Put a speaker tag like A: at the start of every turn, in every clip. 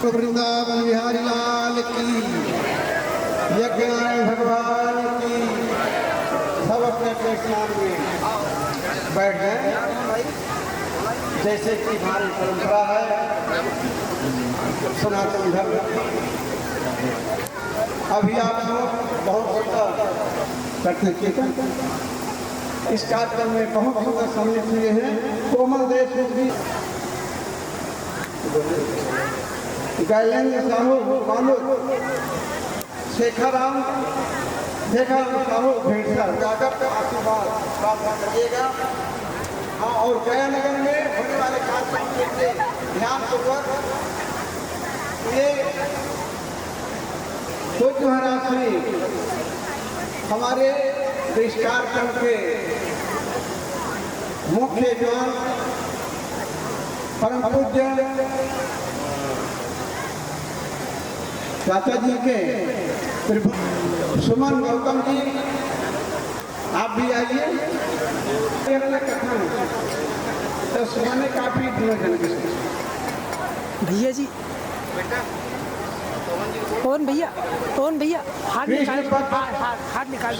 A: वृंदावन बिहारी लाल की, यज्ञ भगवान की। सब अपने अपने स्थान में बैठ गए। जैसे कि हमारी परंपरा है सनातन धर्म। अभी आप लोग बहुत करते कीर्तन इस कार्यक्रम में बहुत सुंदर सम्मिलित हुए हैं। कोमल देशमुख जी, गैलेंद्र साहू मानो, शेखराम साहू भेड़सर जाकर का आशीर्वाद प्राप्त करिएगा। हाँ, और गया नगर में होने वाले कार्यक्रम के लिए ध्यान पूर्वक ये पूज्य महाराज श्री हमारे इस कार्यक्रम के मुख्य जवान परम पूज्य चाचा जी के सुमन गौतम जी, आप भी आइए। कथा तो सुमन ने काफी
B: भैया जी, कौन भैया हाथ निकाल, हाथ निकाल।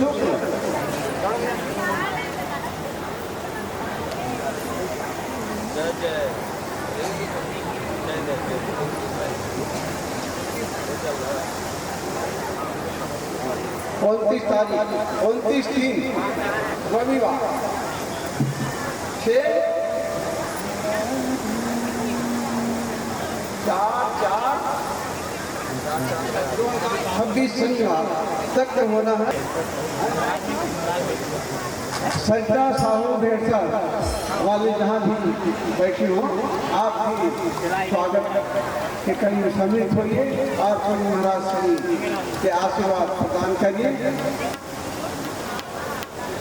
A: 29 तारीख 29/3 रविवार 6/4/26 शनिवार तक होना है। सरिता साहू भेड़सर वाले जहाँ भी बैठी हो, आप भी स्वागत के कड़ी में सम्मिलित होइए और स्वामी महाराज श्री के आशीर्वाद प्रदान करिए।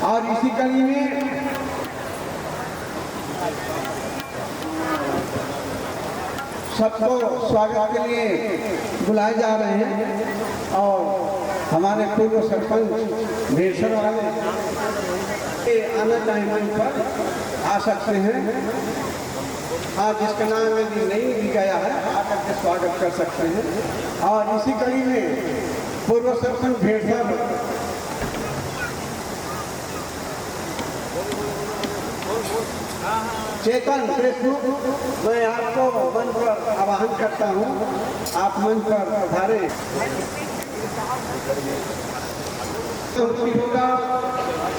A: और इसी कड़ी में सबको स्वागत के लिए बुलाए जा रहे हैं। और हमारे पूर्व सरपंच भेड़सर वाले आना चाहे मंच पर आ सकते हैं। हाँ, जिसका नाम यदि नहीं भी गया है आकर के स्वागत कर सकते हैं। और इसी कड़ी में पूर्व सरपंच भेड़सर चेतन देशमुख, मैं आपको मंच पर आवाहन करता हूँ, आप मंच पर पधारें। होगा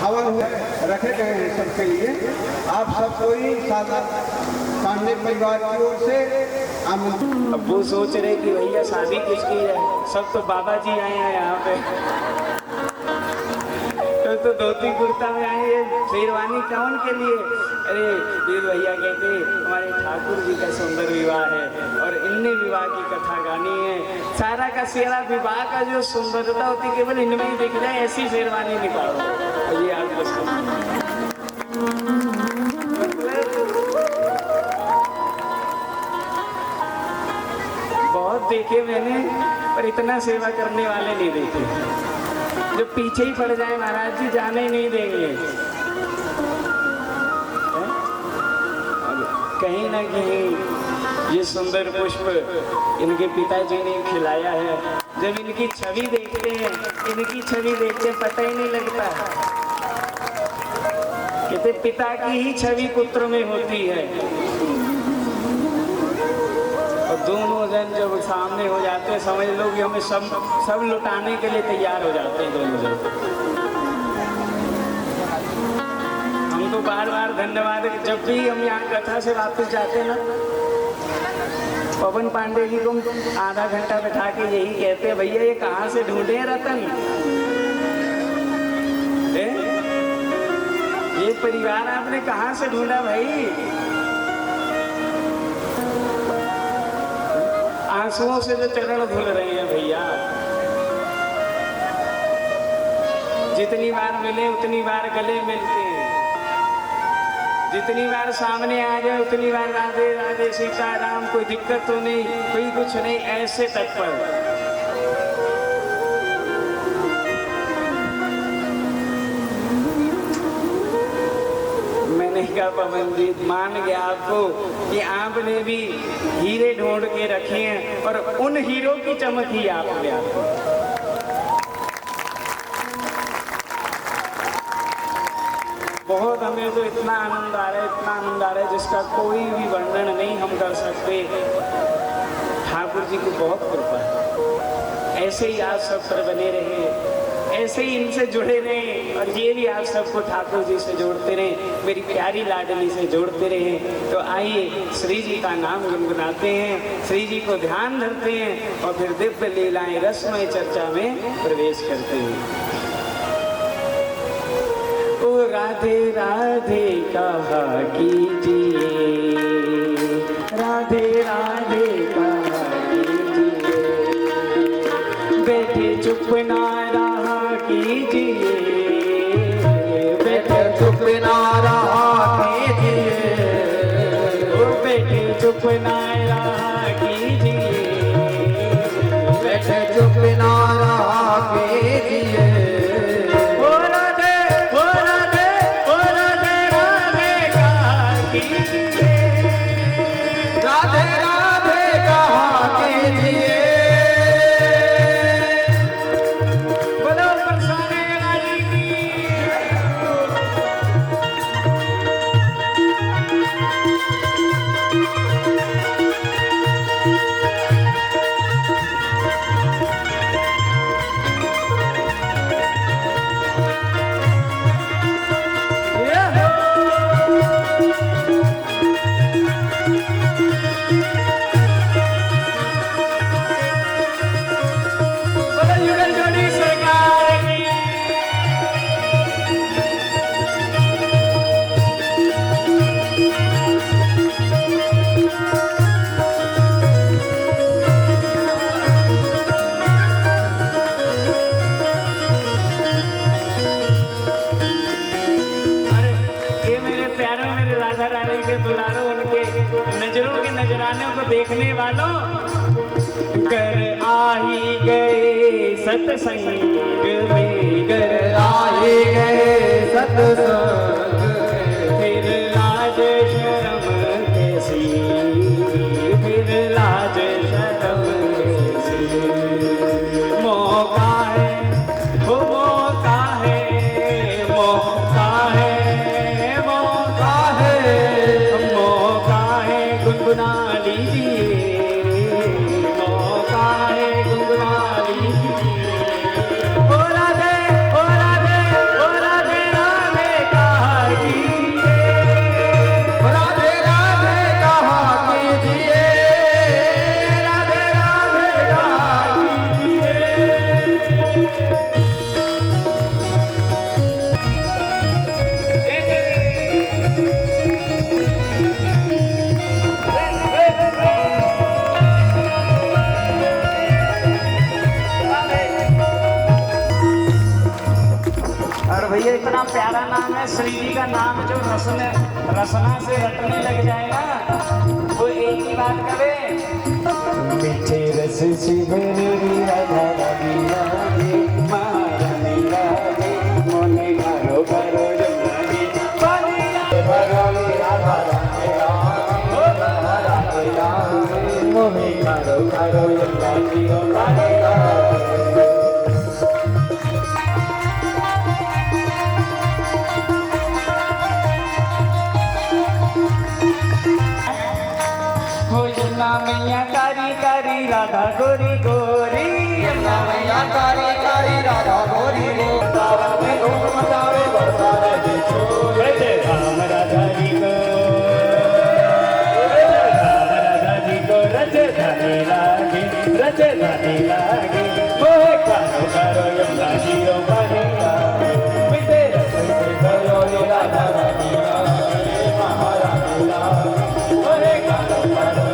A: हवन रखे गए हैं सबके लिए। आप सब कोई सादा पांडे परिवार की ओर से आमंत्रित।
C: अब वो सोच रहे कि भैया शादी किसकी है, सब तो बाबा जी आए हैं यहाँ पे। तो धोती कुर्ता में आए हैं, शेरवानी कौन के लिए? अरे वीर भैया कहते हमारे ठाकुर जी का सुंदर विवाह है और इनने विवाह की कथा गानी है। सारा का सारा विवाह का जो सुंदरता होती है केवल इनमें ही दिख जाए, ऐसी शेरवानी निकालो। ये आप बहुत देखे मैंने, पर इतना सेवा करने वाले नहीं देखे। जो पीछे ही पड़ जाए महाराज जी, जाने ही नहीं देंगे। कहीं ना कहीं ये सुंदर पुष्प इनके पिताजी ने खिलाया है। जब इनकी छवि देखते हैं, इनकी छवि देखते पता ही नहीं लगता। कहते पिता की ही छवि पुत्र में होती है। और दोनों जन जब सामने हो जाते हैं, समझ लो कि हमें सब लुटाने के लिए तैयार हो जाते हैं दोनों जन। तो बार बार धन्यवाद। जब भी हम यहाँ कथा से वापस जाते ना, पवन पांडे जी को आधा घंटा बैठा के यही कहते भैया ये कहाँ से ढूंढे रतन, ये परिवार आपने कहाँ से ढूंढा भाई? आंसुओं से जो चरण धुल रहे हैं भैया। जितनी बार मिले उतनी बार गले मिलते हैं, जितनी बार सामने आ जाए उतनी बार राधे राधे सीताराम, कोई दिक्कत तो नहीं, कोई कुछ नहीं, ऐसे तत्पर। मैंने का पवन जी मान गया आपको कि आपने भी हीरे ढूंढ के रखे हैं और उन हीरो की चमक ही आप में आपको। बहुत हमें तो इतना आनंद आ रहा है, इतना आनंद आ रहा है जिसका कोई भी वर्णन नहीं हम कर सकते। ठाकुर जी की बहुत कृपा है। ऐसे ही आप सब पर बने रहे, ऐसे ही इनसे जुड़े रहे और ये भी आप सबको ठाकुर जी से जोड़ते रहे, मेरी प्यारी लाडली से जोड़ते रहे। तो आइए श्री जी का नाम गुनगुनाते हैं, श्री जी को ध्यान धरते हैं और फिर दिव्य लीलाएं रसमय चर्चा में प्रवेश करते हैं। ओ राधे राधे कहा कीजिए, राधे राधे कहा कीजिए, बैठे चुप ना रहा कीजिए, बैठे चुप ना रहा कीजिए, ओ बैठे चुप ना रहा कीजिए, बैठे चुप ना रहा कीजिए। राधे राधे कहा कीजिए, बोलो बरसाने वाली की। नजरों के नजरानों को देखने वालों, कर आ ही गए सत्संग में, कर आ ही गए सत्संग में, फिर लाज शर्म कैसी, फिर लाज शर्म कैसी, मौका है वो मौका है, मौका है, मौका है, मौका है गुनगुना लीजिए, मौका है गुनगुना लीजिए। ओ राधे ओ राधे ओ राधे राधे कहा कीजिए, राधे राधे कहा कीजिए, राधे राधे कहा और भैया इतना प्यारा नाम है श्री जी का नाम, जो रसना से रटने लग जाएगा वो एक ही बात करे, मीठे रस से भरी राधा रानी राधे, महारानी राधे, मोने घरो घरो जमुनी पानी भरो राधा रानी राधे, मोने घरो घरो जमुनी पानी। मैया कारी कारी राधा गोरी गोरी, यमुना मैया कारी कारी राधा गोरी गोरी, सावन में धूम मचावे बरसाने की छोर, जय राम राधा जी को, राम राधा जी को रच धनी लागे, रच धनी लागे, मोहे करो करो यमुना जी रो पानी लागे, मिटे रस से करो ये राधा रानी लागे, महारानी लागे, मोहे करो करो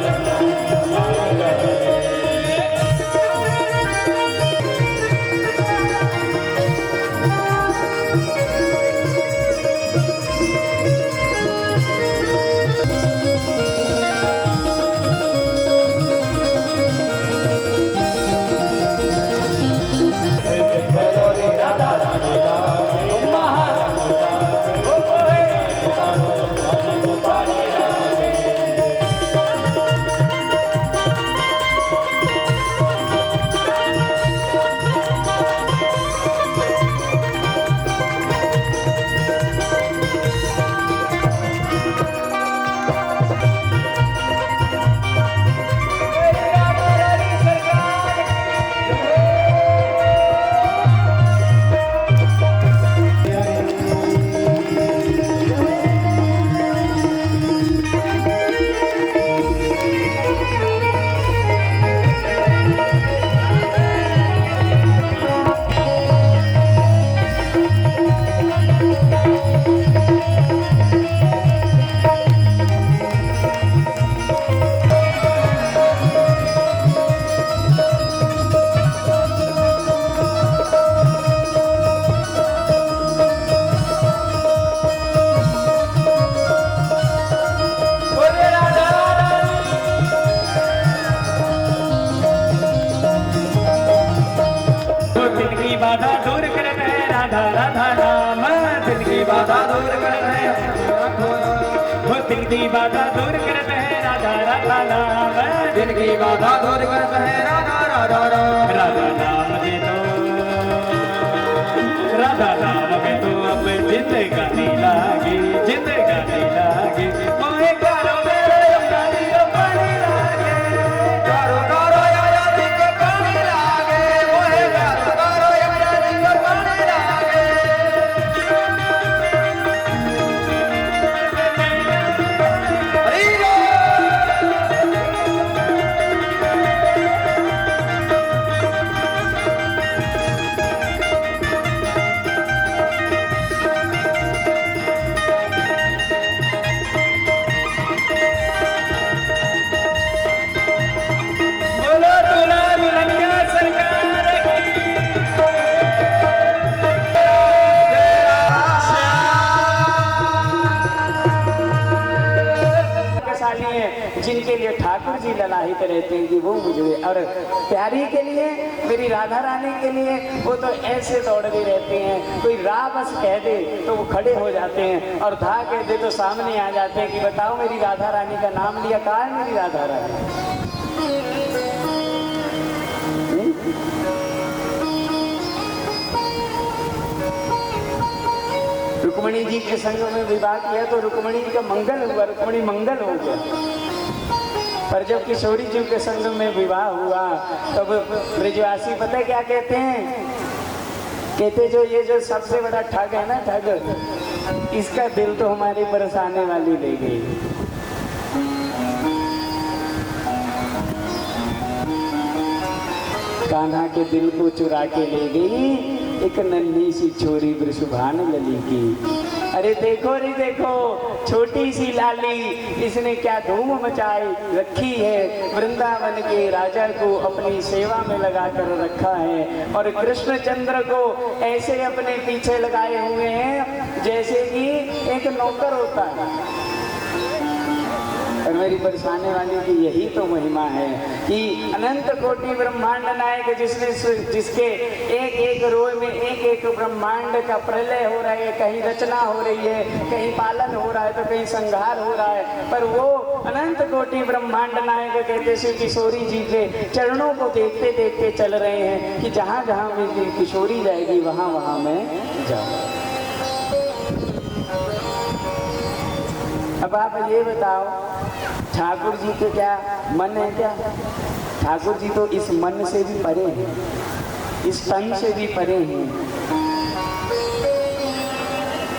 C: जिनकी बाधा दूर करत है राधा राधा नाम,
D: जिनकी बाधा दूर करता है राधा राधा राम।
C: राधा नाम दे दो, राधा नाम में तो अब जिंदगानी लागी, जिंदगानी लागी। ओए कारो मेरे अपनी पानी लागे,
D: कारो कारो या जी को पानी लागे, ओए कारो कारो या जी को पानी लागे। हरि
C: बोलो दूल्हा दुल्हनिया सरकार की। साली है जिनके लिए ठाकुर जी ललाहित रहते हैं कि वो मुझे, और प्यारी के लिए, मेरी राधा रानी के लिए वो तो ऐसे दौड़ते रहते हैं। कोई रा बस कह दे तो वो खड़े हो जाते हैं, और धा कह दे तो सामने आ जाते हैं कि बताओ मेरी राधा रानी का नाम लिया, कहाँ है मेरी राधा रानी। रुक्मणी जी के संग में विवाह किया तो रुक्मणी का मंगल हुआ, रुक्मणी मंगल हो गया। पर जब किशोरी जी के संग में विवाह हुआ तब ब्रजवासी पता है क्या कहते हैं? कहते जो ये जो सबसे बड़ा ठग है ना, ठग, इसका दिल तो हमारी बरसाने वाली ले गई। कान्हा के दिल को चुरा के ले गई एक नन्ही सी छोरी वृषभान लली की। अरे देखो रे देखो, छोटी सी लाली, इसने क्या धूम मचाई रखी है। वृंदावन के राजा को अपनी सेवा में लगा कर रखा है, और कृष्णचंद्र को ऐसे अपने पीछे लगाए हुए हैं जैसे कि एक नौकर होता है। और मेरी बरसाने वाली की यही तो महिमा है कि अनंत कोटि ब्रह्मांड नायक जिसके एक एक रोय में एक एक ब्रह्मांड का प्रलय हो रहा है, कहीं रचना हो रही है, कहीं पालन हो रहा है तो कहीं संहार हो रहा है, पर वो अनंत कोटि ब्रह्मांड नायक कहते श्री किशोरी जी के चरणों को देखते देखते चल रहे हैं कि जहाँ जहाँ मेरी किशोरी जाएगी वहाँ वहाँ मैं जाऊँ। अब आप ये बताओ, ठाकुर जी के क्या मन है क्या? ठाकुर जी तो इस मन से भी परे हैं, इस तन से भी परे हैं।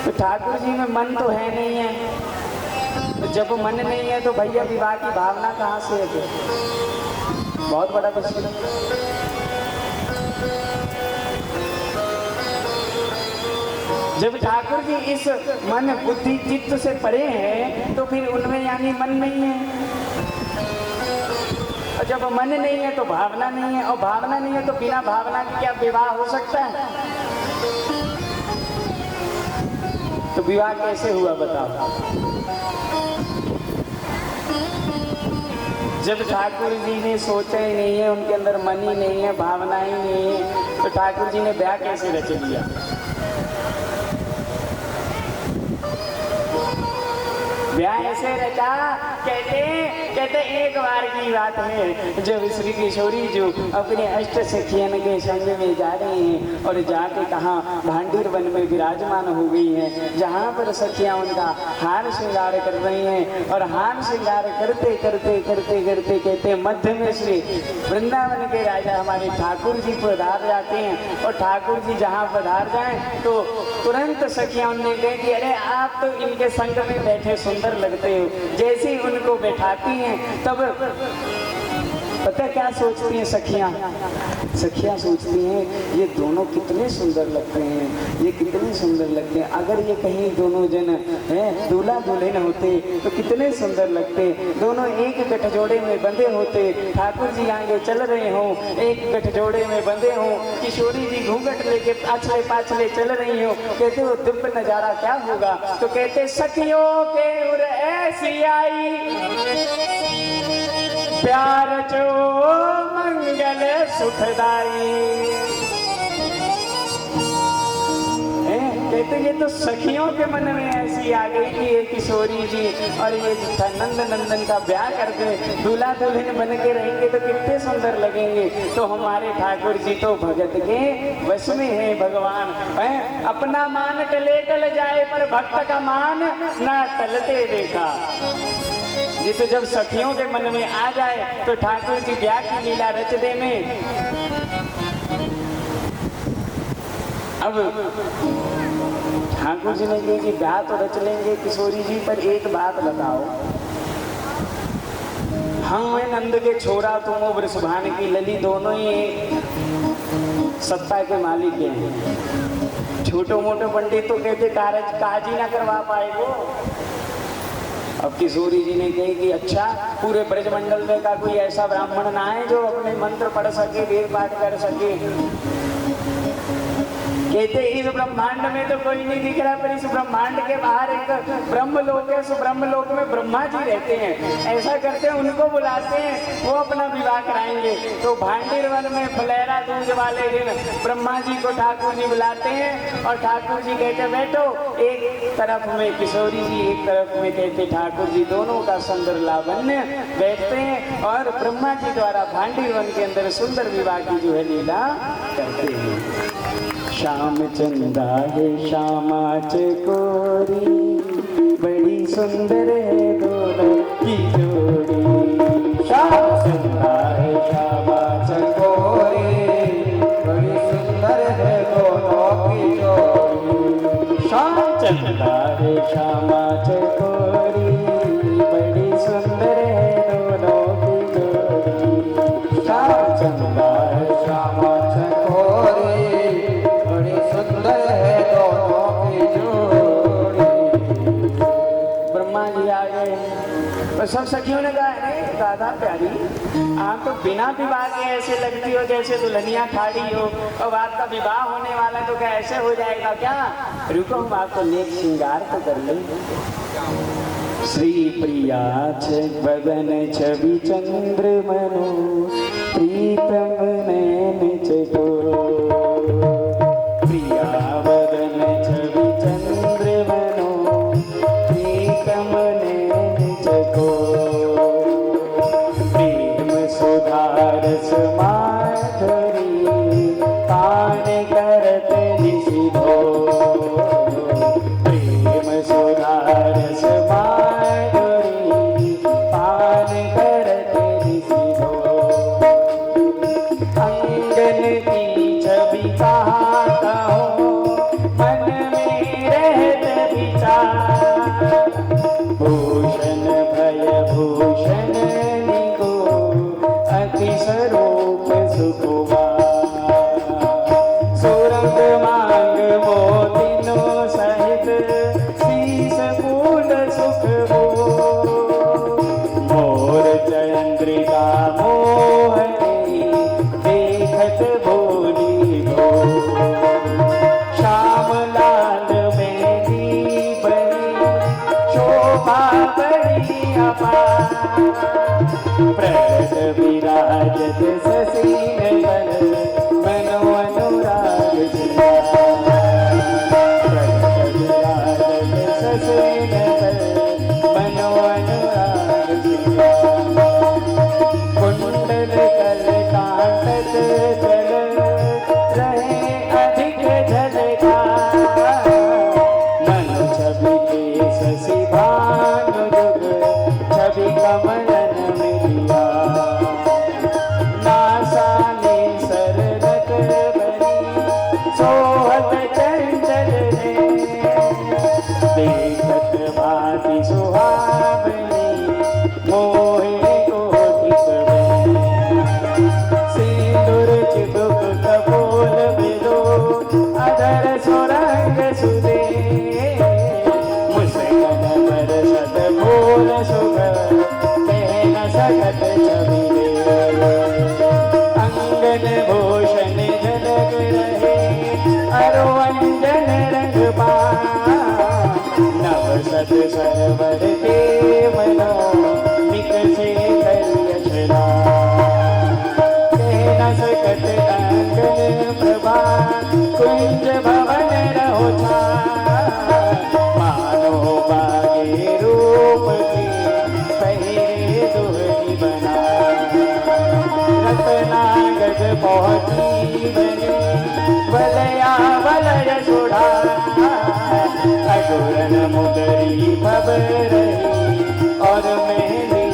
C: तो ठाकुर जी में मन तो है नहीं है, तो जब मन नहीं है तो भैया विवाह की भावना कहाँ से है? बहुत बड़ा प्रश्न। जब ठाकुर जी इस मन बुद्धि चित्त से परे हैं तो फिर उनमें यानी मन नहीं है, और जब मन नहीं है तो भावना नहीं है, और भावना नहीं है तो बिना भावना के क्या विवाह हो सकता है? तो विवाह कैसे हुआ बताओ? जब ठाकुर जी ने सोचा ही नहीं है, उनके अंदर मन ही नहीं है, भावना ही नहीं है, तो ठाकुर जी ने ब्याह कैसे रच लिया? ब्याह ऐसे रचा, कहते एक बार की बात है जब श्री किशोरी जो अपने अष्ट सखियन के संग में जा रही हैं और जाके कहाँ भांडुर वन में विराजमान हो गई हैं, जहाँ पर सखियाँ उनका हार श्रृंगार कर रही हैं, और हार श्रृंगार करते करते करते करते कहते मध्य में श्री वृंदावन के राजा हमारे ठाकुर जी पधार जाते हैं, और ठाकुर जी जहाँ पधार जाएं तो तुरंत सखियाँ उनने कहे कि अरे आप तो इनके संग में बैठे सुंदर लगते हो। जैसे ही उनको बैठाती हैं तब पता क्या सोचती हैं सखियाँ? सखियाँ सोचती हैं ये दोनों कितने सुंदर लगते हैं, ये कितने सुंदर लगते हैं। अगर ये कहीं दोनों जन हैं दूल्हा दुल्हन होते तो कितने सुंदर लगते, दोनों एक गठजोड़े में बंधे होते, ठाकुर जी आगे चल रहे हों, एक गठजोड़े में बंधे हों, किशोरी जी घूंघट लेके पाछले पाछले चल रही हो, कहते वो दिव्य नजारा क्या होगा? तो कहते सखियों के उर ऐसी आई प्यार जो मंगल सुखदाई। कहते ये तो सखियों के मन में ऐसी आ गई कि ये किशोरी जी और ये नंद नंदन का ब्याह करके दूल्हा दुल्हन बन के रहेंगे तो कितने सुंदर लगेंगे। तो हमारे ठाकुर जी तो भगत के वश में है भगवान है। अपना मान टले टल जाए पर भक्त का मान ना टलते देखा। ये तो जब सखियों के मन में आ जाए तो ठाकुर जी ब्याह की लीला रच दे में। अब ठाकुर जी ने कहा कि ब्याह तो रच लेंगे किशोरी जी, पर एक बात बताओ, हम हैं नंद के छोरा, तुम हो वृषभान की लली, दोनों ही सत्ता के मालिक हैं। छोटो मोटो पंडित तो कहते काज ही ना करवा पाए वो। अब किशोरी जी ने कही कि अच्छा, पूरे ब्रजमंडल में का कोई ऐसा ब्राह्मण ना है जो अपने मंत्र पढ़ सके, वेद पाठ कर सके। कहते इस ब्रह्मांड में तो कोई नहीं दिख रहा, पर इस ब्रह्मांड के बाहर एक ब्रह्मलोक है, उस ब्रह्मलोक में ब्रह्मा जी रहते हैं। ऐसा करते हैं, उनको बुलाते हैं, वो अपना विवाह कराएंगे। तो भांडीर वन में फलेरा दूज वाले दिन ब्रह्मा जी को ठाकुर जी बुलाते हैं और ठाकुर जी कहते बैठो। एक तरफ में किशोरी जी, एक तरफ में कहते ठाकुर जी, दोनों का सुंदर लावण्य बैठते हैं और ब्रह्मा जी द्वारा भांडीर वन के अंदर सुंदर विवाह की जो है लीला करते हैं। श्याम चंदा है श्यामा चकोरी, बड़ी सुंदर है दोनों की जोड़ी।
D: श्याम चंदा है श्यामा चकोरी, बड़ी सुंदर है दोनों की जोड़ी।
C: श्याम चंदा है श्यामा चकोरी, बड़ी सुंदर है दोनों की जोड़ी।
D: श्याम चंदा है श्यामा चकोरी, सुंदर है दोनों की जोड़ी।
C: ब्रह्मा जी आ गए तो सब सखियों ने कहा, अरे दादा प्यारी, आप तो बिना विवाह के ऐसे लगती हो जैसे दुल्हनिया ठाड़ी हो, और आपका विवाह होने वाला तो क्या ऐसे हो जाएगा क्या? रुको, हम आपको नेक श्रृंगार तो कर ले। श्री प्रिया बदन छवि चंद्र मनो, प्रीतम नैन चकोर। वदन छवि चंद्र मनो, प्रीतम नैन चकोर। प्रेम सुधारस माधुरी, पान करत निशिधो। प्रेम सुधारस माधुरी, पान करत निशिधो। अंगन की छवि कहाँ कहो, मन में रहत विचार। भूषण भय भूषण निको, अति स्वरूप सुकुमार। सुरंग मांग मोतिनो सहित, शीस फूल सुख हो। मोर चंद्रिका मोहनी, देखत भोली हो। श्याम लाल मेरी बड़ी, शोभा बड़ी अपार। प्रगट विराजत शशि नयन, मनो अनुराग सिंगार। प्रगट विराजत शशि नयन, मनो अनुराग सिंगार। कुंडल कल कांटत चल रहे अधिक झलकार। मन छवि के शशि भानु जुग, छवि कमलन मिलिया। नासा ने सरदत बनी, सोहत चंचल ने। देखत भांति सुहावनी, मोहे कोटि कवि। सिंदूर चिप रत्नागज पहुँची बनी वलया वलय छोड़ा अगुरन मुदरी भव रही और मेहंदी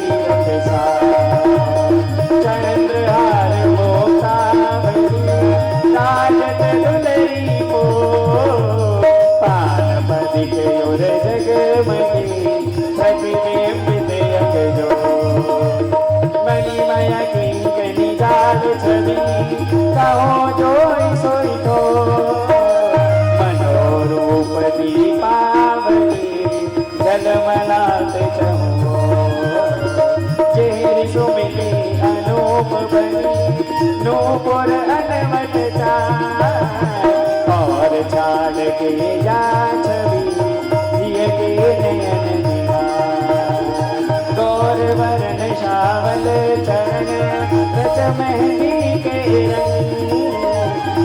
C: सा चंद्रहार मोका राजत दुलरी को पान पदिक और जगमगी प्रतिबिंबित अगजो मणिमय किंकणी जाल छवि कहो जोई सोई तो मनोरूप दीपावली जलमलात चमो जेहरी सुमिली अनूप बनी नूपुर अनवट और छाड़ के या छवि दिए के नयन गौर वरण शावल चरण रच मेहंदी के रंग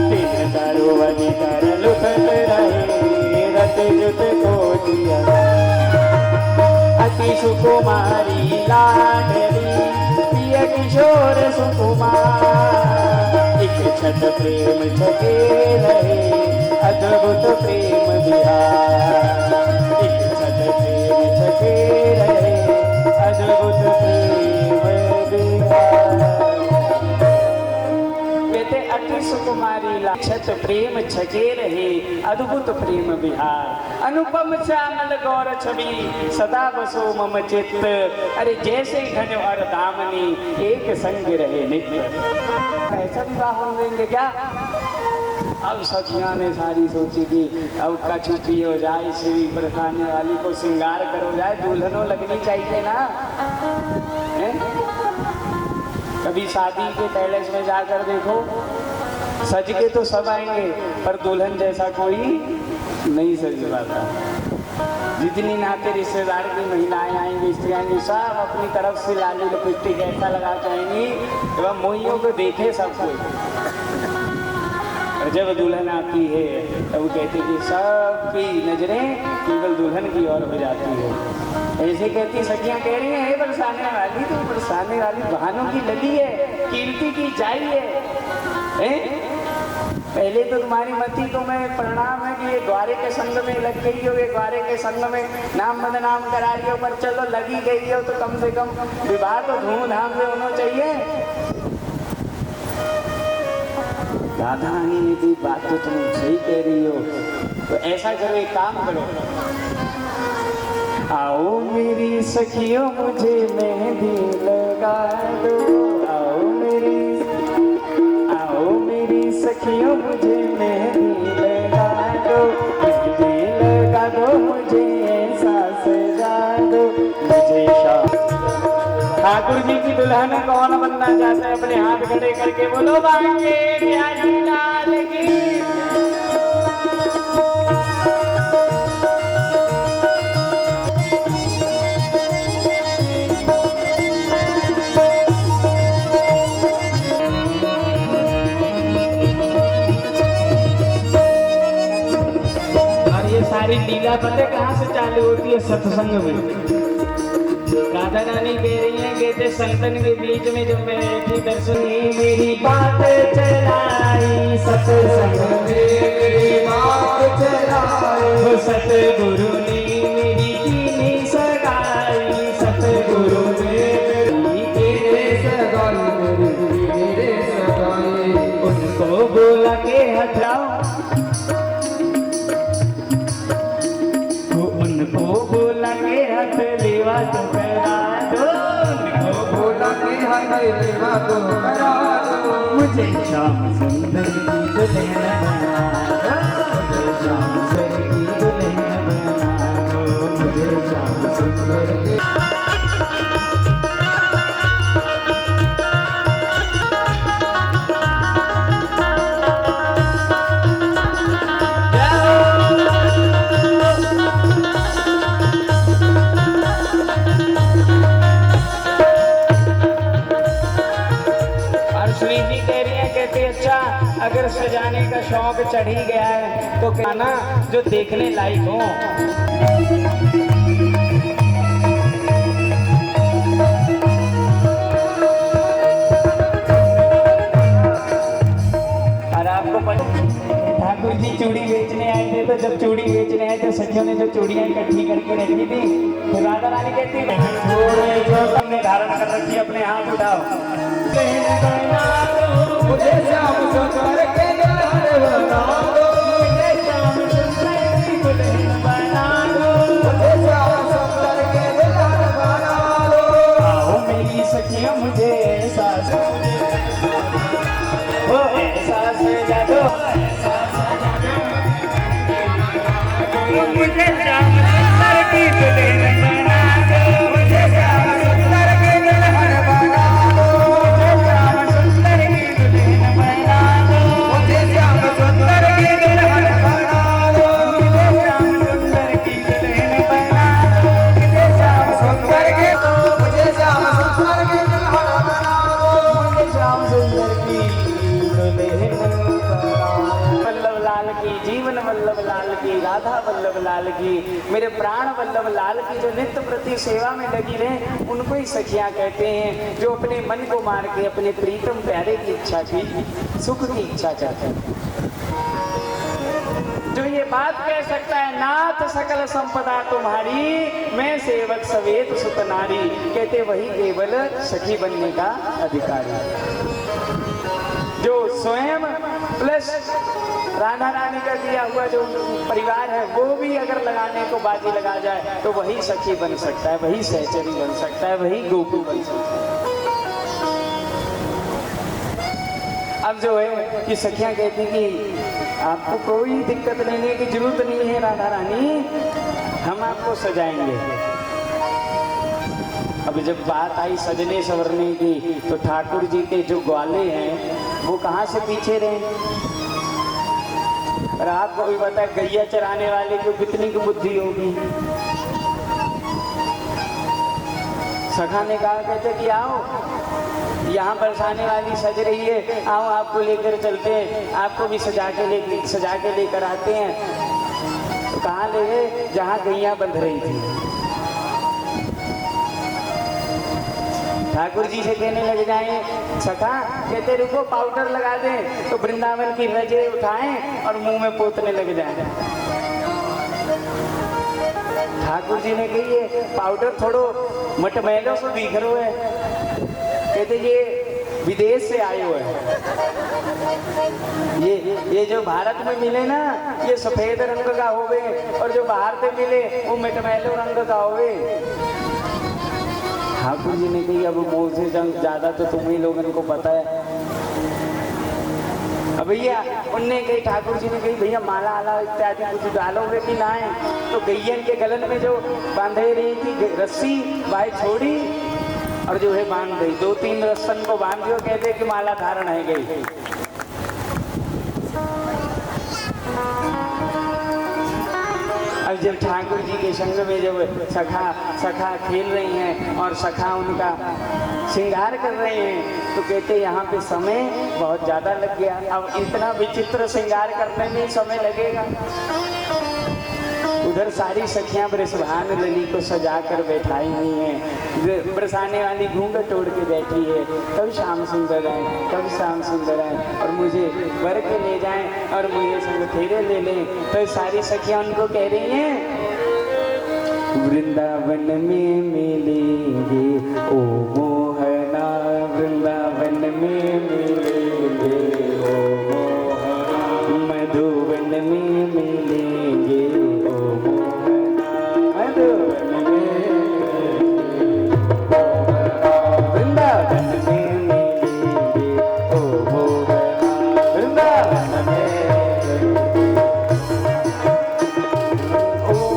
C: तीन तरुवनि कर लुटत रहे रत जुत को दिया अति सुकुमारी लाडली प्रिय किशोर सुकुमार एक छत प्रेम छके रहे अद्भुत प्रेम बिहार एक छत प्रेम छके रहे अद्भुत प्रेम बिहार कहते अति सुकुमारी छत प्रेम छके रहे अद्भुत प्रेम बिहार अनुपम श्यामल गौर छवि सदा बसो मम चित्त अरे जैसे घन और दामनी एक संग रहे नित्य ऐसा विवाह हो देंगे क्या। अब सखियां ने सारी सोची कि अब कछुपी हो जाए शिवी बरसाने वाली को श्रृंगार करो जाए दुल्हनों लगनी चाहिए ना है? कभी शादी के पैलेस में जाकर देखो सज के तो सब आएंगे पर दुल्हन जैसा कोई नहीं सज पाता। जितनी नाते रिश्तेदार की महिलाएं आएंगी स्त्रियाँ आएंगी सब अपनी तरफ से लाली लिपस्टिक ऐसा लगा के आएंगी एवं मोहियों को देखे सब कोई। और जब दुल्हन आती है तो वो कहते कि सबकी नजरें केवल दुल्हन की ओर हो जाती है। ऐसे कहती सखियां कह रही हैं बरसाने वाली तो बरसाने वाली बहानों की लदी है कीर्ति की जाई है? पहले तो तुम्हारी मति तुम्हें प्रणाम है कि ये द्वारे के संग में लग गई हो, ये द्वारे के संग में नाम बदनाम करा रही हो, पर चलो लगी गई हो तो कम से कम विवाह तो धूमधाम से होना चाहिए। राधा रानी ने भी बात तो तुम सही कह रही हो, तो ऐसा करो एक काम करो, आओ मेरी सखियों मुझे मेहंदी लगा दो, आओ मेरी सखियों मुझे मेहंदी लगा दो, मेहंदी लगा दो मुझे ऐसा सजा दो मुझे ठाकुर जी की दुल्हन कौन बनना चाहते हैं अपने हाथ खड़े करके बोलो बांके बिहारी लाल की। सारी लीला पता कहाँ से चालू होती है? सत्संग में। राधा रानी कह रही है कहते संतन के बीच में जब बैठी दर्शन मेरी बात चलाई सत्संग में मेरी बात चलाई सतगुरु ने मेरी कीनी सगाई सतगुरु ने मेरी सगाई उनको बोला के हटाओ उनको बोला के हाथ लेवा तो करा दो उनको बोला के हाथ लेवा तो करा दो मुझे श्याम सुंदर की दुल्हन बना दो मुझे श्याम सुंदर की दुल्हन बना दो मुझे श्याम सुंदर की। अगर सजाने का शौक चढ़ ही गया है तो क्या ना जो देखने लायक हो। ठाकुर जी चूड़ी बेचने आए थे, तो जब चूड़ी बेचने आए तो सखियों ने जो चूड़ियां इकट्ठी करके रखी थी, तो राधा रानी कहती जो तुमने धारण कर रखी है अपने हाथ उठाओ।
D: मुझे श्याम सुंदर के दुल्हन बना दो,
C: मुझे श्याम सुंदर की दुल्हन बना दो,
D: मुझे श्याम सुंदर के दुल्हन बना दो।
C: आओ मेरी सखियां मुझे ऐसा वो ऐसा सजा दो, मुझे श्याम सुंदर की दुल्हन बना दो,
D: मुझे श्याम सुंदर के दुल्हन बना दो,
C: मुझे श्याम सुंदर की दुल्हन बना दो,
D: मुझे श्याम सुंदर के दुल्हन बना दो,
C: मुझे श्याम सुंदर की दुल्हन बना दो, मुझे श्याम
D: सुंदर के मुझे श्याम सुंदर के दुल्हन बना दो,
C: मुझे श्याम सुंदर की दुल्हन बना दो। वल्लभ लाल की, जीवन वल्लभ लाल की, राधा वल्लभ लाल की, मेरे प्राण वल्लभ लाल की जो नित्य प्रति सेवा में लगी रहे, उनको ही सखियां कहते हैं, जो अपने मन को मार के अपने प्रीतम प्यारे की इच्छा की, सुख की इच्छा करते हैं। जो ये बात कह सकता है, नाथ सकल संपदा तुम्हारी, मैं सेवक सवेत सुत नारी, कहते वही केवल सखी बनने का अधिकारी। जो स्वयं प्लस राधा रानी का दिया हुआ जो परिवार है, वो भी अगर लगाने को बाजी लगा जाए, तो वही सखी बन सकता है, वही सहचरी बन सकता है, वही गोपी बन सकता है। अब जो है कि सखियां कहती कि आपको कोई दिक्कत लेने की जरूरत नहीं है राधा रानी, हम आपको सजाएंगे। अब जब बात आई सजने संवरने की, तो ठाकुर जी के जो ग्वाले हैं वो कहाँ से पीछे रहे। और आपको भी पता है, गैया चराने वाले को कितनी की बुद्धि होगी। सखा ने कहा, कहते कि आओ, यहाँ बरसाने वाली सज रही है, आओ आपको लेकर चलते हैं, आपको भी सजा के लेकर आते हैं। तो कहाँ ले गए? जहाँ गैया बंध रही थी। ठाकुर जी से कहने लग जाए, सखा कहते रुको पाउडर लगा दें, तो वृंदावन की रजे उठाएं और मुंह में पोतने लग जाए। ठाकुर जी ने कही ये पाउडर थोड़ो मटमैलों से बिखरो है, कहते ये विदेश से आए हुए हैं। ये जो भारत में मिले ना, ये सफेद रंग का होवे, और जो बाहर से मिले वो मटमैलो रंग का होवे। ठाकुर जी ने कही अब मोह से ज्यादा तो तुम ही लोगों को पता है। अब भैया उनने कही, ठाकुर जी ने कही भैया माला आला इत्यादि कुछ डालोगे कि ना है। तो गैयन के गलन में जो बांधे रही थी रस्सी, भाई छोड़ी और जो है बांध गई, 2-3 रस्सन को बांध दियो, कहते कि माला धारण है गई। अब जब ठाकुर जी के संग में जब सखा खेल रही हैं और सखा उनका श्रृंगार कर रहे हैं, तो कहते यहाँ पे समय बहुत ज्यादा लग गया। अब इतना विचित्र श्रृंगार करने में समय लगेगा। उधर सारी सखियां वृषभान लली को सजा कर बैठाई हुई हैं, बरसाने वाली घूंघट तोड़ के बैठी है, कब शाम सुंदर आए, कब शाम सुंदर आए, और मुझे वर के ले जाएं और मुझे संग फेरे ले लें। तो सारी सखियां उनको कह रही हैं, वृंदावन में मिलेंगे ओ मोहना, वृंदावन में मिलेंगे ओ मोहना, मधुवन में मिलेंगे ओ मोहना, मधुवन में वृंदावन में मिलेंगे ओ मोहना, वृंदावन में
D: ओ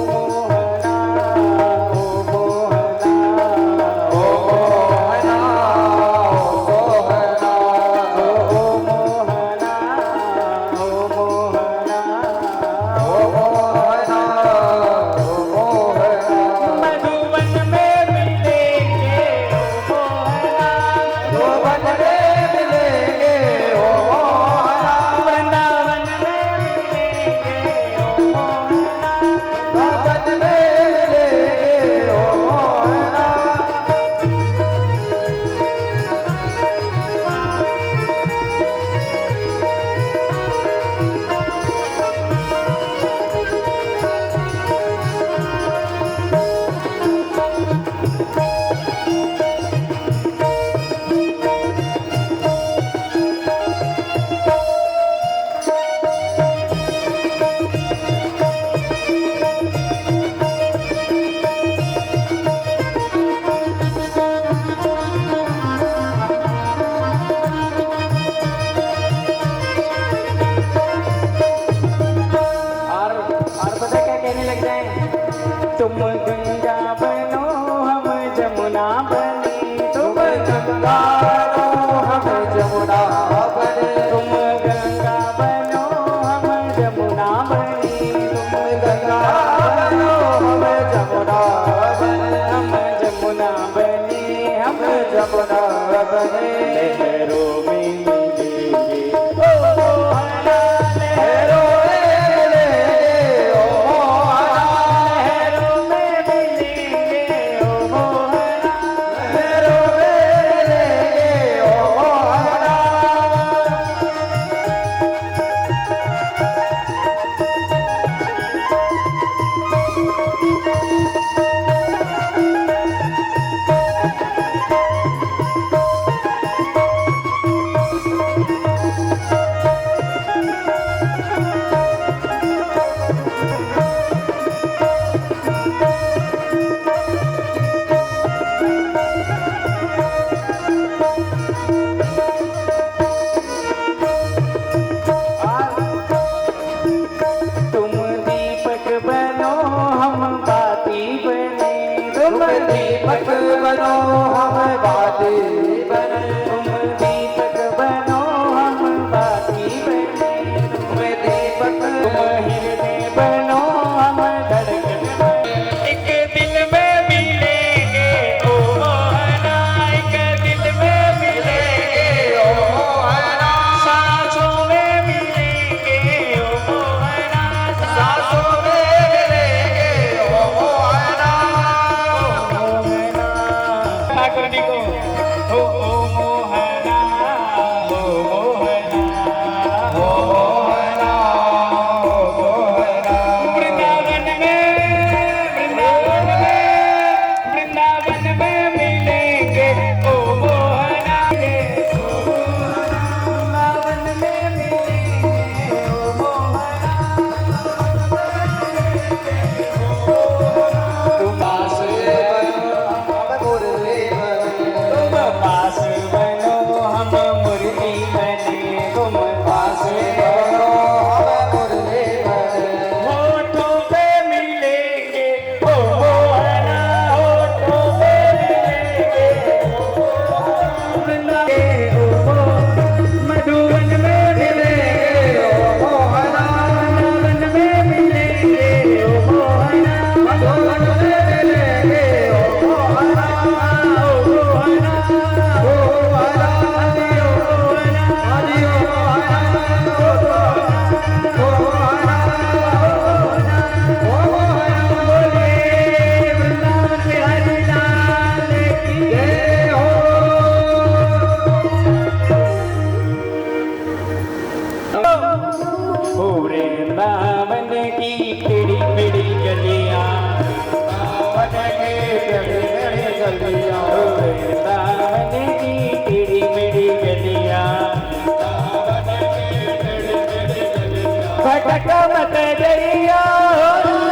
C: भटक मत जइयो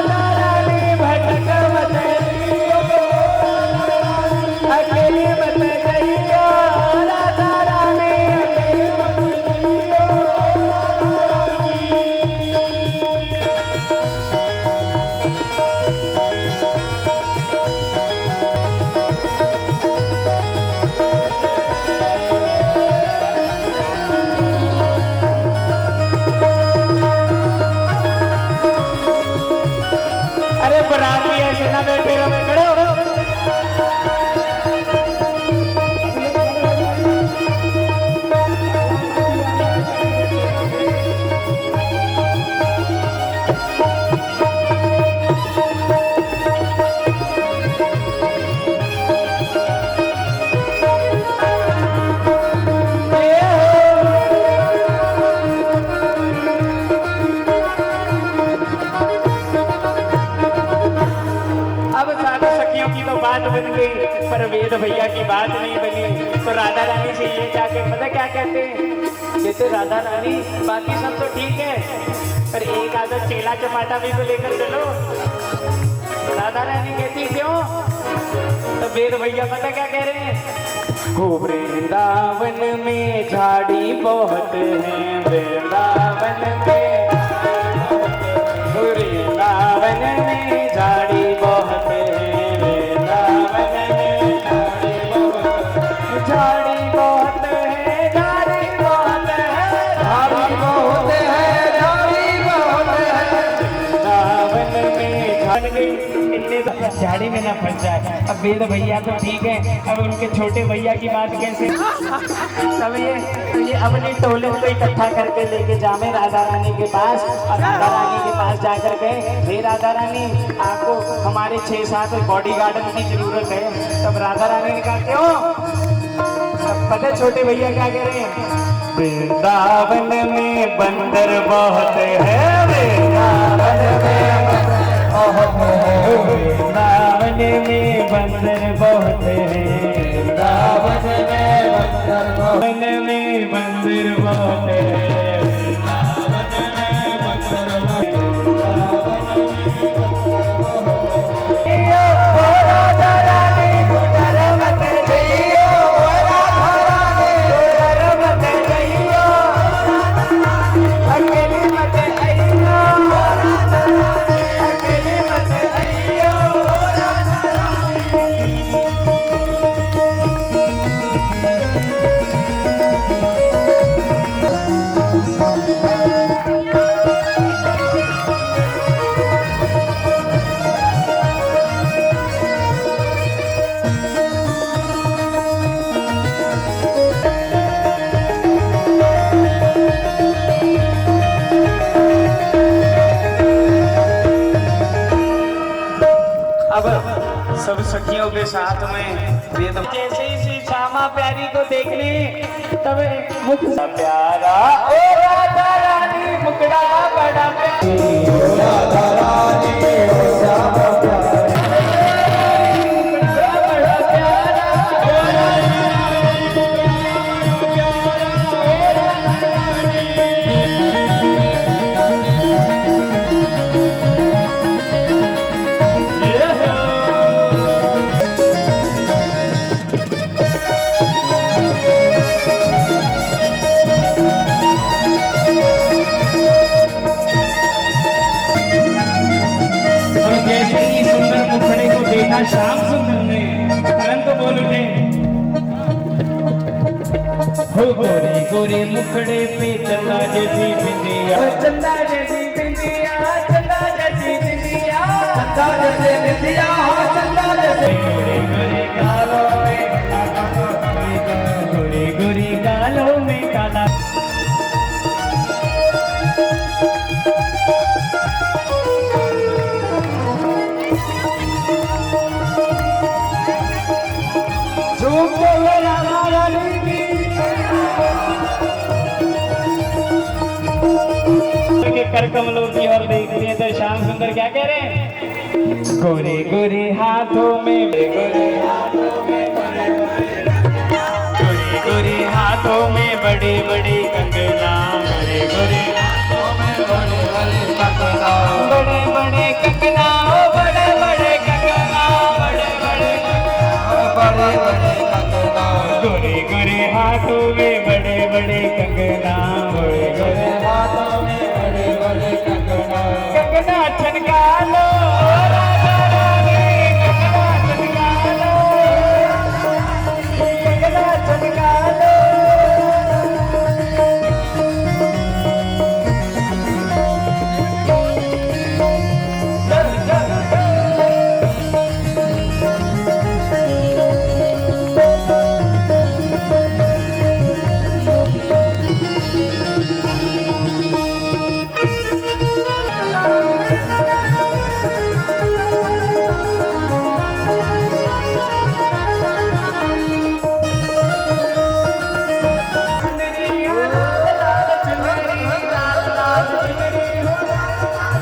C: राधा रानी, भटक मत जइयो, अकेली मत जइयो राधा रानी, अकेली मत जइयो। अरे बराती ऐसे ना बैठे रहो, खड़े हो। अब सारी सखियों की तो बात बन गई, पर वेद भैया की बात नहीं बनी। तो राधा रानी से ये जाके पता क्या कहते हैं, कहते राधा रानी बाकी सब तो ठीक है, पर एक आधा चेला चपाटा भी तो लेकर चलो। राधा रानी कहती क्यों? तो वेद भैया पता क्या कह रहे हैं, हो वृंदावन में झाड़ी बहुत है, वृंदावन में, वृंदावन में झाड़ी बहुत है, वृंदावन में झाड़ी बहुत है, झाड़ी बहुत है, झाड़ी बहुत है, झाड़ी बहुत है, वृंदावन में झाड़ी। इतने तो झाड़ी में ना फंस जाए। अब वेद भैया तो ठीक है, अब उनके छोटे भैया की बात कैसे? अब ये अपनी टोले को इकट्ठा करके लेके जामे राधा रानी के पास, और राधा रानी के पास जाकर के, हे राधा रानी आपको हमारे 6-7 बॉडीगार्ड की जरूरत है। तब राधा रानी ने कहा क्यों? पता छोटे भैया क्या कह रहे हैं, वृंदावन में बंदर बहुत है, वृंदावन में वृंदावन में बंदर बहुत है, वृंदावन में बंदर बहुत है, राधा रानी उधर मत जइयो, राधा रानी उधर मत जइयो, अकेली मत आइयो, अकेली मत आइयो। अब सब सखियों के साथ में वेद जैसे ही श्री श्यामा प्यारी को देखने, तब मुख प्यारा ओ राधा रानी, मुकड़ा बड़ा प्यारी, ओ राधा रानी, ओ श्यामा प्यारी, मुकड़ा बड़ा प्यारा, ओ राधा रानी, प्यारा, ओ राधा रानी। श्याम सुंदर ने तुरंत बोल उठे, हो गोरी गोरी मुखड़े पे चंदा जैसी बिंदिया, चंदा जैसी बिंदिया, चंदा जैसी बिंदिया, चंदा जैसी बिंदिया, चंदा जैसी गोरी गोरी गालों में, गोरी गोरी गालों में काला। कर कमलों की ओर देखते हैं तो श्याम सुंदर क्या कह रहे हैं, गोरे गोरे हाथों में, गोरे हाथों में, गोरे गोरे हाथों में बड़े बड़े कंगना, गोरे गोरे हाथों में बड़े बड़े कंगना ओ बड़े बड़े कंगना बड़े बड़े
D: कंगना
C: गोरे गोरे हाथों में बड़े बड़े कंगना बड़े बड़े
D: हाथों में बड़े बड़े कंगना
C: कंगना छनका लो राजा रानी कंगना छनका लो कंगना छनका लो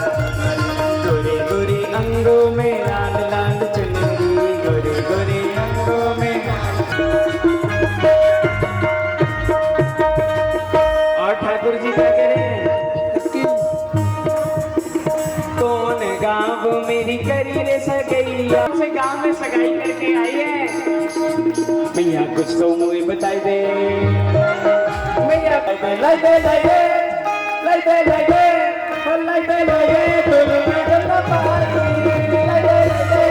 C: गोरे गोरे अंगों में लाल लाल चुनरी गोरे गोरे अंगों में और ठाकुर जी क्या कह रहे हैं कौन गाँव मेरी करी रे सगैया से गाँव में सगाई करके आई है भैया कुछ तो मुझे बताई दे भैया लाई दे लाई दे लाई दे लाई दे लाई दे लाई दे दुनिया जन्नत पार की लाई दे लाई दे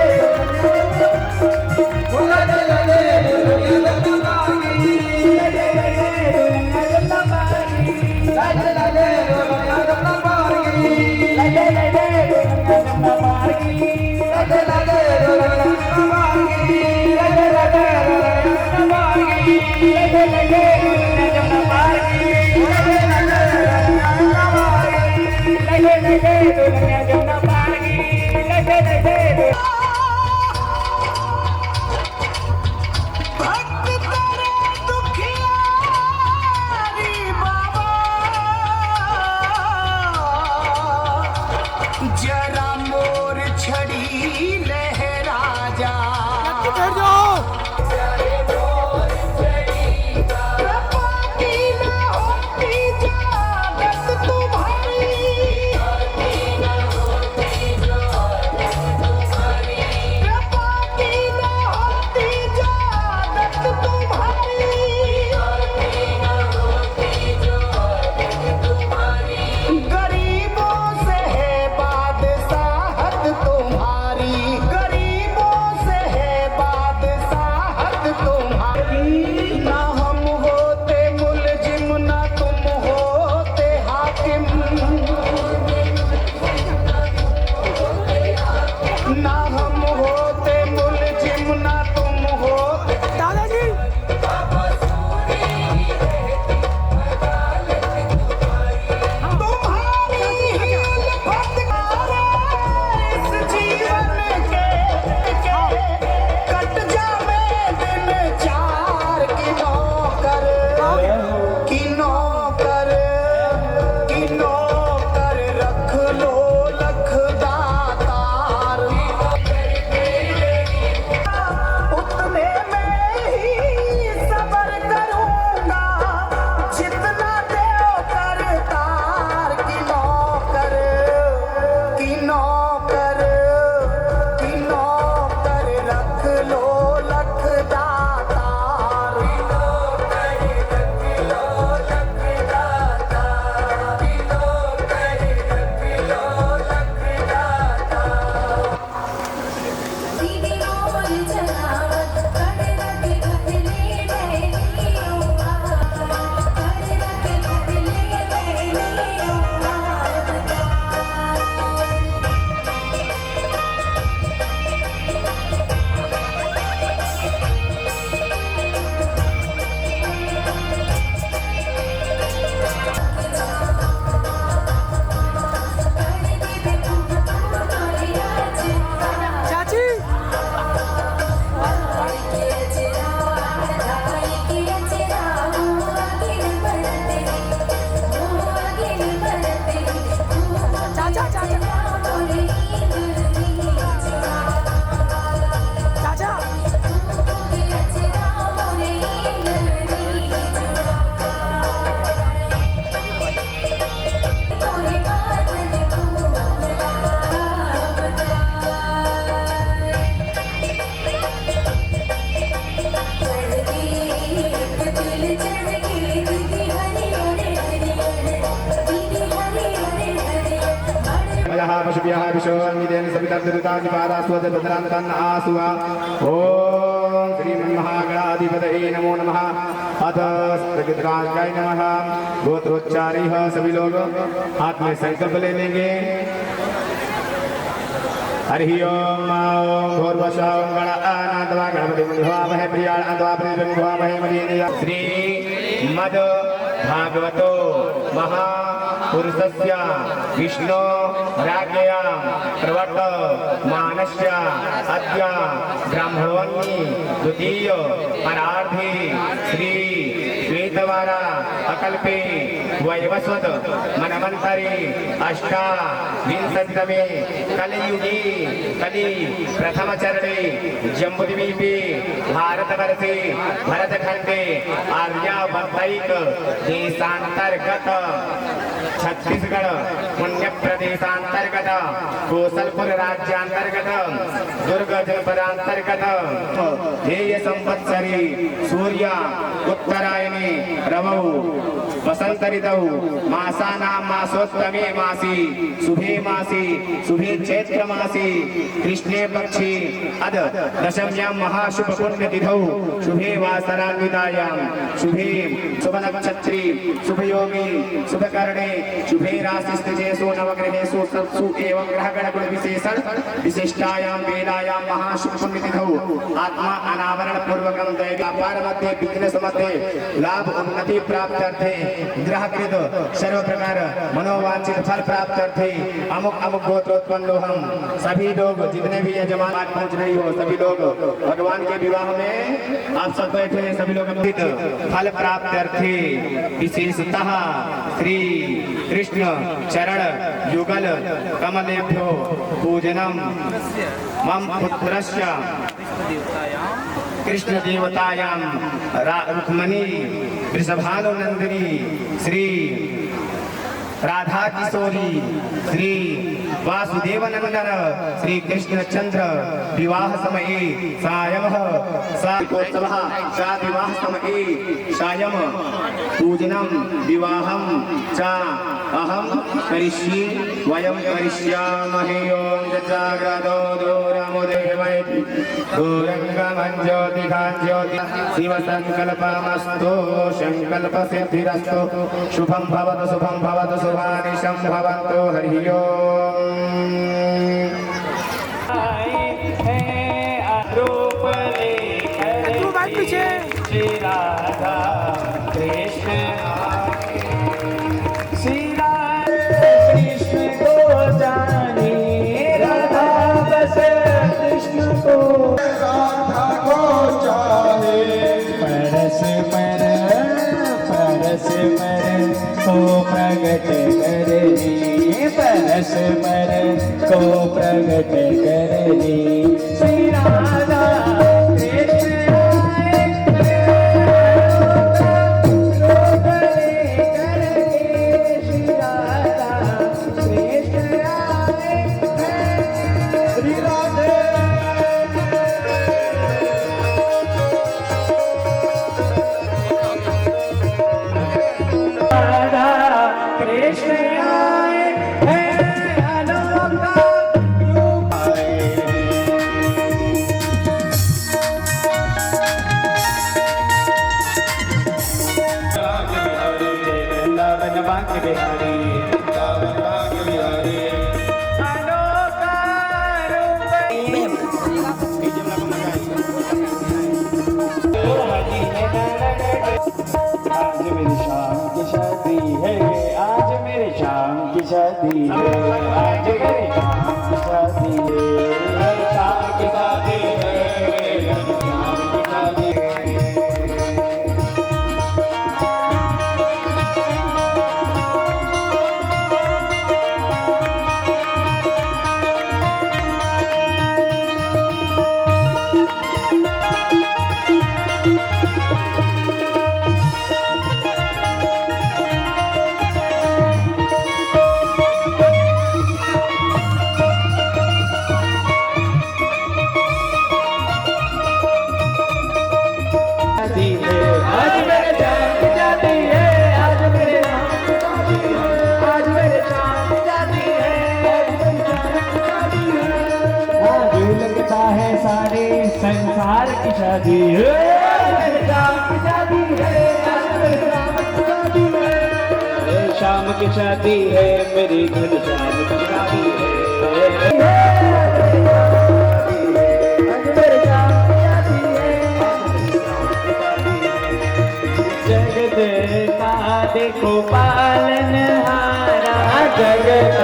D: बोला दे लगे दुनिया जन्नत पार की
C: लाई दे लाई दे दुनिया जन्नत पार की
D: लगे लगे दुनिया जन्नत पार की
C: लाई दे लाई दे दुनिया जन्नत पार की
D: लगे लगे दुनिया जन्नत पार की
C: लगे लगे दुनिया जन्नत पार की लगे लगे दुनिया जन्नत पार की लगे लगे
B: भक्त तेरे दुखियारी बाबा
E: भद्रः पशुभ्यः विशोऽन्वितेन सवितर्दृतानि पादास्वदभद्रान्तन् आसुवा ॐ श्रीमन्महागणाधिपतये नमो नमः। अथ स्थगितराजाय नमः। गोत्रोच्चारी सभी लोग हाथ में संकल्प ले लेंगे। हरि ओम भूर्वशः गणानाद्वा गणपति मुनिभावहे प्रियाणाद्वा प्रियमुनिभावहे मदीनया। श्री मद भागवतो महापुरुषस्य विष्णु राज्ञया प्रवर्त मानस्य अद्य ब्राह्मणोन्नि द्वितीय परार्धे श्री श्वेतवारा अकल्पे वैवस्वत मनमंतरे अष्टाविंशतितमे कलियुगे कलि प्रथम चरणे जम्बूद्वीपे भारतवर्षे भरतखंडे आर्यावर्तैक देशांतर्गत छत्तीसगढ़ पुण्य प्रदेशांतर्गत कौशलपुर राज्यांतर्गत दुर्ग जनपदांतर्गत ध्येय संवत्सरी सूर्य उत्तरायणे रवौ वसंत ऋतौ मासानां मासोत्तमे मासी शुभे चैत्र मासी कृष्णे पक्षे अद दशम्यां महाशुभ पुण्य तिथौ शुभे वासरान्वितायां शुभे शुभ नक्षत्रे शुभ योगे शुभ करणे शुभे राशिस्थितेषु नवग्रहेषु सत्सु एवं ग्रहगण गुण विशेषण विशिष्टायां वेलायां महाशुभ पुण्य तिथौ आत्मा अनावरण पूर्वकं दैवी व्यापार मध्ये बिजनेस मध्ये लाभ उन्नति प्राप्त्यर्थे ग्रहकृत सर्व प्रकार मनोवांछित फल प्राप्त्यर्थे अमुक अमुक गोत्रोत्पन्नो हम सभी लोग जितने भी यजमान पहुंच रही हो सभी लोग भगवान के विवाह में आप सब बैठे हैं सभी लोग फल प्राप्त्यर्थे विशेषतः श्री कृष्ण चरण युगल कमलेभ्यो पूजनम मम पुत्रस्य कृष्ण देवतायां रुक्मणी वृषभानुनंदिनी श्री राधा किशोरी श्री वासुदेव नंदन श्री कृष्ण चंद्र विवाह समये सायं साकोत्सवः सा विवाह समये सायं पूजनं विवाहं च अहं करिष्ये वयं करिष्यामहे ओम जाग्रतो दूरमुदेवैति दूरंगमं ज्योतिषां शिव संकल्पमस्तु संकल्प सिद्धिरस्तु शुभं भवतु शुभानिशं भवन्तु हरि ओम।
C: श्री राधा कृष्ण को जाने राधा बस कृष्ण को
A: राधा को चाहे
C: परस मर को प्रगट करनी परस मर को प्रगट करनी श्री राधा शादी है, मेरे शाम की शादी है, मेरे शाम की शादी है, मेरे शाम की शादी है, मेरी घनश्याम की शादी है। जगत का देखो पालनहारा, जगत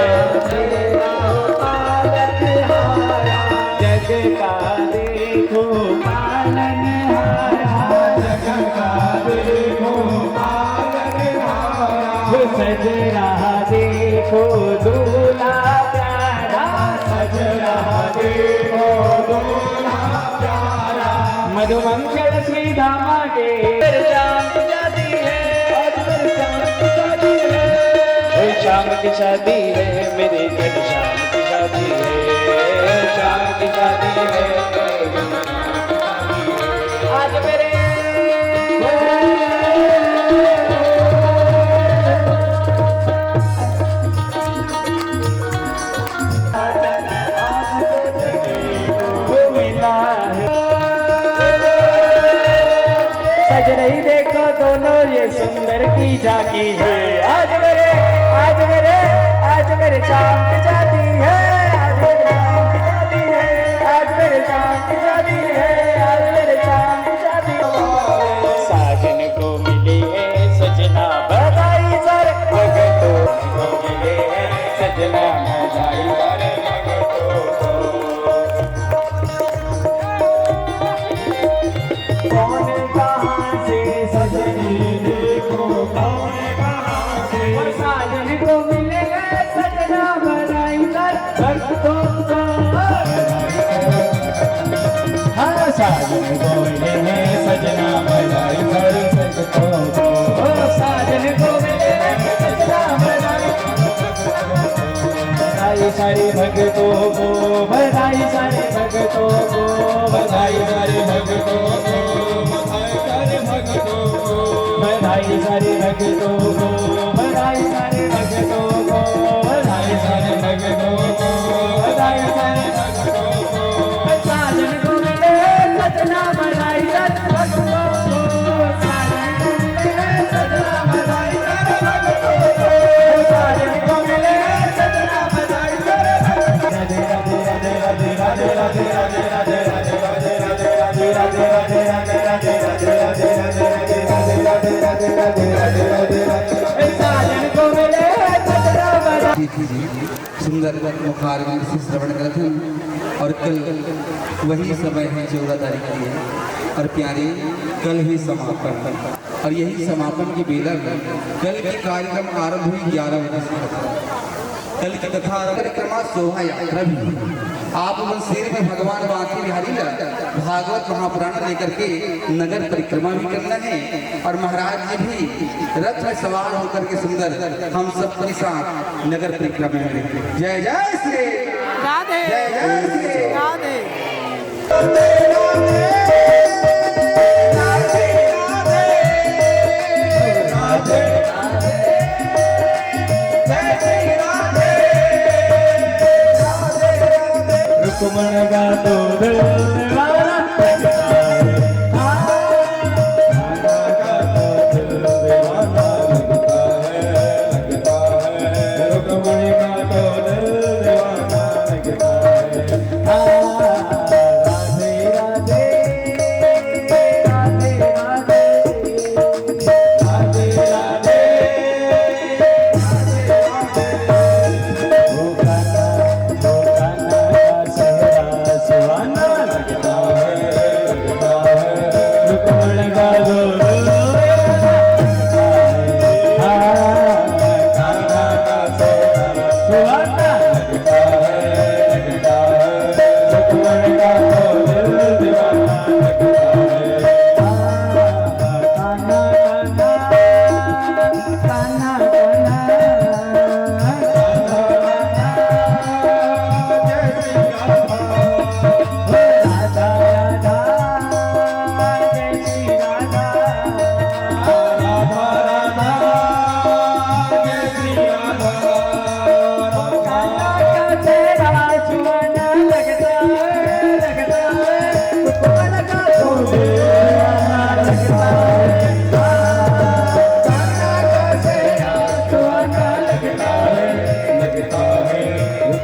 C: पालनहारा, जग का देखो पालनहारा, जग का देखो पालनहारा, सज रहा देखो दूल्हा प्यारा, सज रहा देखो दूल्हा प्यारा, मधुमंगल श्री धामा के शाम की शादी है, आज मेरी शाम की शादी है, मेरी शाम की शादी है, मेरे घर शाम की शादी है, शाम की शादी है, आज मेरे सज रही देखो दोनों ये सुंदर की झांकी है, आज मेरे शाम की शादी है, आज मेरे शाम की शादी है, आज मेरे शाम की शादी है, आज मेरे शाम की शादी है। साजन को मिली है सजना बधाई सर भगतों को मिले है सजना बधाई सर भगतों को। कौन कहाँ से सजनी देखो, कौन कहाँ से साजन को मिले हैं सजना बधाई कर भक्तों को। हर साजन को मिले हैं सजना बधाई कर भक्तों को, साजन को मिले हैं सजना बधाई सारे भक्तों को, बधाई सारे भक्तों को, बधाई सारे भक्तों को, बधाई सारे भक्तों को, बधाई सारे भक्तों को, बधाई सारे भक्तों को, बधाई सारे भक्तों को। साजन को मिले सजना बधाई सर भक्तों को, साजन को मिले सजना बधाई सर भक्तों को, साजन को मिले सजना बधाई सर भक्तों को। राधे राधे राधे राधे राधे राधे राधे राधे राधे राधे राधे राधे राधे राधे राधे राधे राधे
F: सुंदर मुखार से श्रवण करते और कल वही समय है जो 14 तारीख की है और प्यारे कल ही समापन और यही समापन की बेला में कल के कार्यक्रम आरंभ हुई 11 बजे से। कल की कथा परिक्रमा शोभा यात्रा भी आप उन सिर में भगवान बांके बिहारी भागवत महापुराण लेकर के नगर परिक्रमा भी करना है और महाराज जी भी रथ में सवार होकर के सुंदर हम सब के साथ नगर परिक्रमा में। जय जय श्री
B: राधे
F: जय जय श्री
B: राधे।
C: रुक्मण का तो दिल दीवाना लगता है, रुक्मण का तो दिल दीवाना लगता है। राधे राधे राधे राधे राधे राधे राधे राधे।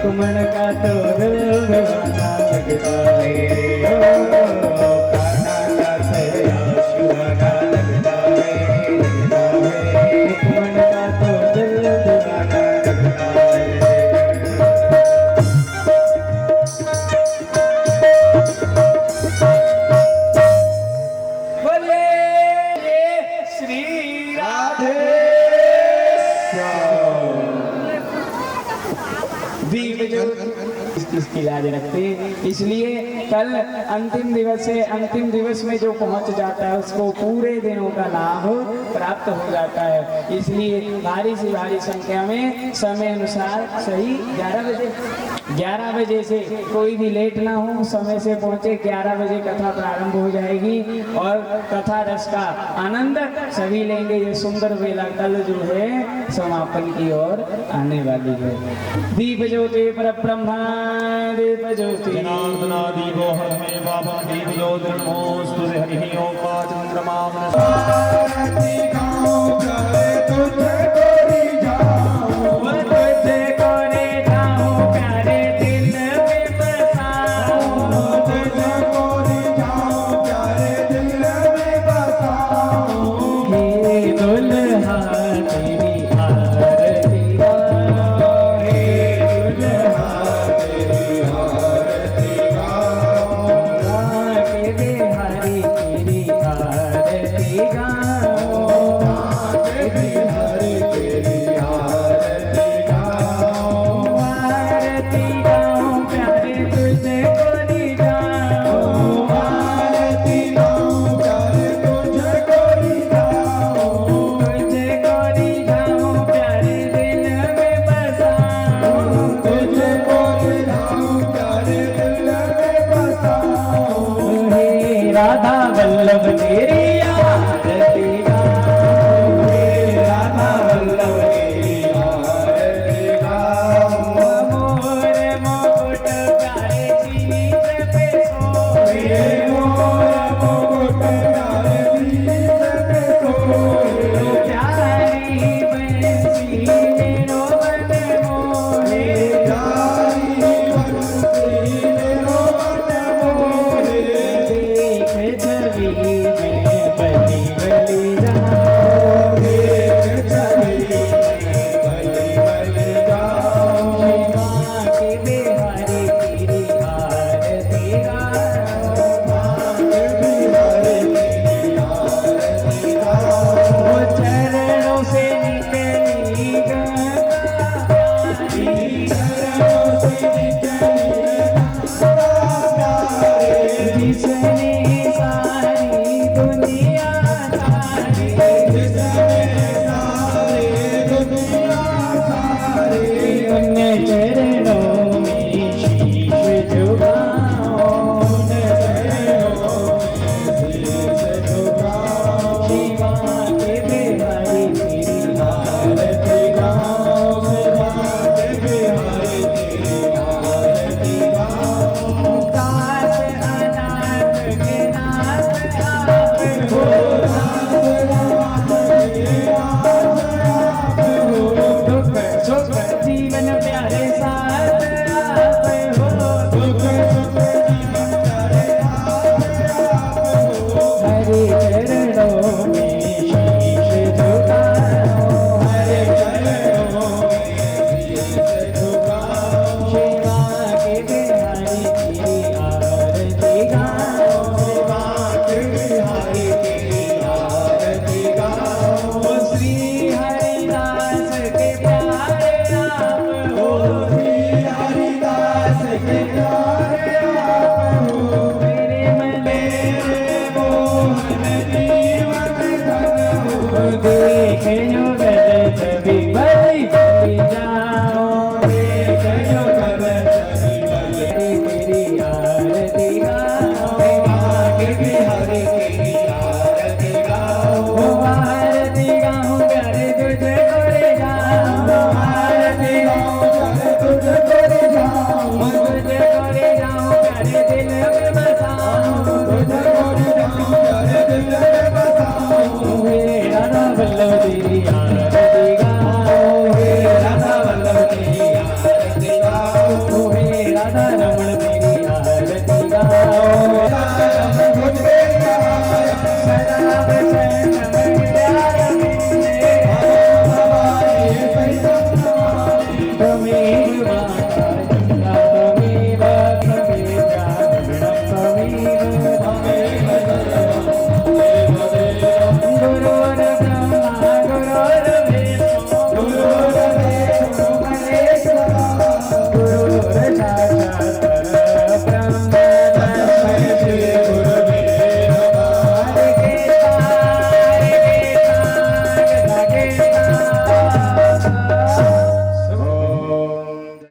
C: रुक्मण का तो दिल दीवाना लगता है ओ कान्हा का सैया सुहाना लगता है रुक्मण का तो दिल दीवाना लगता है। बोले श्री राधे दीप जो इसकी लाज रखते, इसलिए कल अंतिम दिवस में जो पहुंच जाता है उसको पूरे दिनों का लाभ प्राप्त हो जाता है। इसलिए भारी से भारी संख्या में समय अनुसार सही 11 बजे से कोई भी लेट ना हो, समय से पहुंचे। 11 बजे कथा प्रारंभ हो जाएगी और कथा रस का आनंद सभी लेंगे। ये सुंदर वेला कल जो है समापन की ओर आने वाली है। दीप ज्योति पर ब्रह्मा दीप ज्योति
G: जनार्दना दीपो हरमे बाबा दीप ज्योति नमोस्तु हरिः ओम चंद्रमा
A: आरती गाऊं करे तुझे कोरी जाऊं
C: तुझे कोरे जाऊं प्यारे दिल में बसाऊं
A: तुझे कोरी जाऊं प्यारे दिल में बसाऊं
C: हे दुल्हा तेरी आरती गाऊं हे दुल्हा
A: तेरी आरती गाऊं
C: तेरे हरि तेरी आरती गाऊं
A: तेरी हरि तेरी आरती गाऊं
C: आरती गाऊं प्यारे तुझे कोरी जाऊं
A: आरती गाऊं प्यारे तुझे कोरी जाऊं
C: तुझे कोरी जाऊं प्यारे दिल में बसाऊं
A: तुझे कोरी जाऊं प्यारे दिल में बसाऊं
C: हे राधा वल्लभ तेरी आरती गाऊं हे राधा वल्लभ तेरी
A: आरती गाऊं
C: मोर मुकुट प्यारे शीश पे सोए
A: मोर मुकुट प्यारे शीश पे सोए
C: प्यारी बंसी